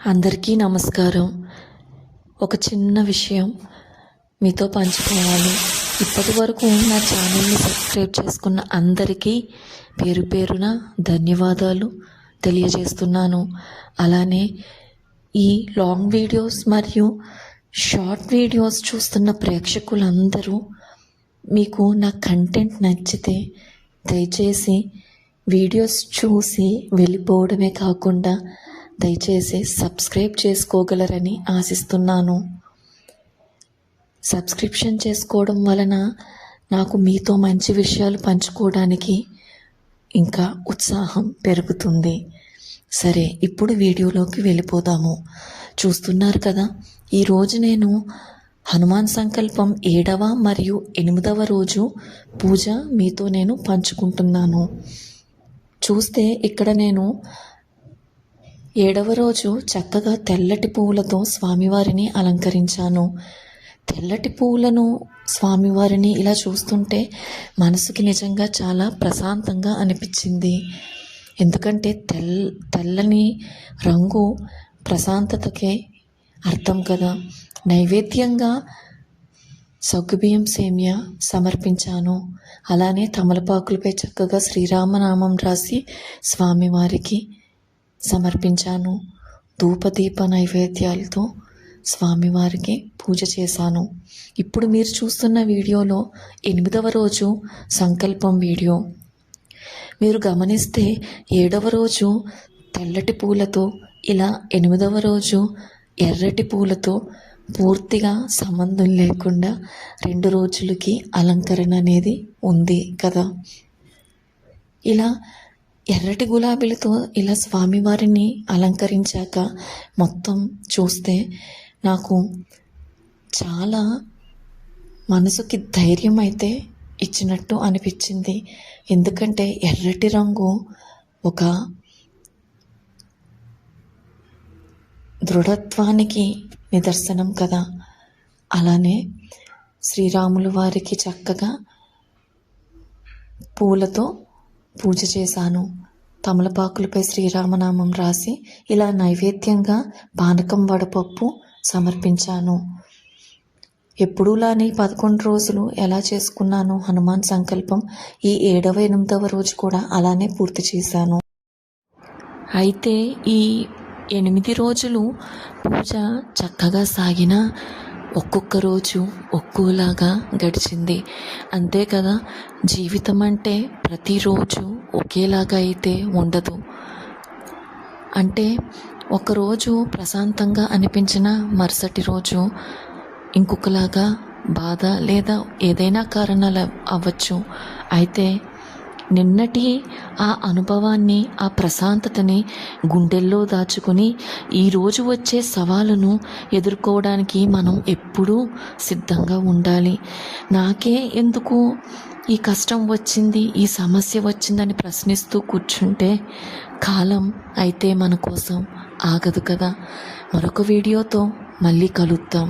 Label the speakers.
Speaker 1: అందరికీ నమస్కారం. ఒక చిన్న విషయం మీతో పంచుకోవాలి. ఇప్పటి వరకు నా ఛానల్ని సబ్స్క్రైబ్ చేసుకున్న అందరికీ పేరు పేరున ధన్యవాదాలు తెలియజేస్తున్నాను. అలానే ఈ లాంగ్ వీడియోస్ మరియు షార్ట్ వీడియోస్ చూస్తున్న ప్రేక్షకులందరూ మీకు నా కంటెంట్ నచ్చితే దయచేసి వీడియోస్ చూసి వెళ్ళిపోవడమే కాకుండా దయచేసి సబ్స్క్రైబ్ చేసుకోగలరని ఆశిస్తున్నాను. సబ్స్క్రిప్షన్ చేసుకోవడం వలన నాకు మీతో మంచి విషయాలు పంచుకోవడానికి ఇంకా ఉత్సాహం పెరుగుతుంది. సరే, ఇప్పుడు వీడియోలోకి వెళ్ళిపోదాము. చూస్తున్నారు కదా, ఈరోజు నేను హనుమాన్ సంకల్పం 7వ మరియు 8వ రోజు పూజ మీతో నేను పంచుకుంటున్నాను. చూస్తే ఇక్కడ నేను 7వ రోజు చక్కగా తెల్లటి పువ్వులతో స్వామివారిని అలంకరించాను. తెల్లటి పువ్వులను స్వామివారిని ఇలా చూస్తుంటే మనసుకి నిజంగా చాలా ప్రశాంతంగా అనిపించింది. ఎందుకంటే తెల్లని రంగు ప్రశాంతతకే అర్థం కదా. నైవేద్యంగా సగ్గుబియ్యం సేమియా సమర్పించాను. అలానే తమలపాకులపై చక్కగా శ్రీరామనామం రాసి స్వామివారికి సమర్పించాను. ధూపదీప నైవేద్యాలతో స్వామివారికి పూజ చేశాను. ఇప్పుడు మీరు చూస్తున్న వీడియోలో 8వ రోజు సంకల్పం వీడియో. మీరు గమనిస్తే 7వ రోజు తెల్లటి పూలతో, ఇలా 8వ రోజు ఎర్రటి పూలతో పూర్తిగా సంబంధం లేకుండా 2 రోజులకి అలంకరణ అనేది ఉంది కదా. ఇలా ఎర్రటి గులాబీలతో ఇలా స్వామివారిని అలంకరించాక మొత్తం చూస్తే నాకు చాలా మనసుకి ధైర్యం అయితే ఇచ్చినట్టు అనిపించింది. ఎందుకంటే ఎర్రటి రంగు ఒక దృఢత్వానికి నిదర్శనం కదా. అలానే శ్రీరాములు వారికి చక్కగా పూలతో పూజ చేశాను. తమలపాకులపై శ్రీరామనామం రాసి ఇలా నైవేద్యంగా పానకం వడపప్పు సమర్పించాను. ఎప్పుడూలానే 11 రోజులు ఎలా చేసుకున్నాను హనుమాన్ సంకల్పం, ఈ 7వ 8వ రోజు కూడా అలానే పూర్తి చేశాను. అయితే ఈ 8 రోజులు పూజ చక్కగా సాగిన ఒక్కొక్క రోజు ఒక్కోలాగా గడిచింది. అంతే కదా, జీవితం అంటే ప్రతిరోజు ఒకేలాగా అయితే ఉండదు. అంటే ఒకరోజు ప్రశాంతంగా అనిపించిన మరుసటి రోజు ఇంకొకలాగా బాధ లేదా ఏదైనా కారణాలు అవ్వచ్చు. అయితే నిన్నటి ఆ అనుభవాన్ని, ఆ ప్రశాంతతని గుండెల్లో దాచుకొని ఈరోజు వచ్చే సవాలును ఎదుర్కోవడానికి మనం ఎప్పుడూ సిద్ధంగా ఉండాలి. నాకే ఎందుకు ఈ కష్టం వచ్చింది, ఈ సమస్య వచ్చిందని ప్రశ్నిస్తూ కూర్చుంటే కాలం అయితే మన కోసం ఆగదు కదా. మరొక వీడియోతో మళ్ళీ కలుద్దాం.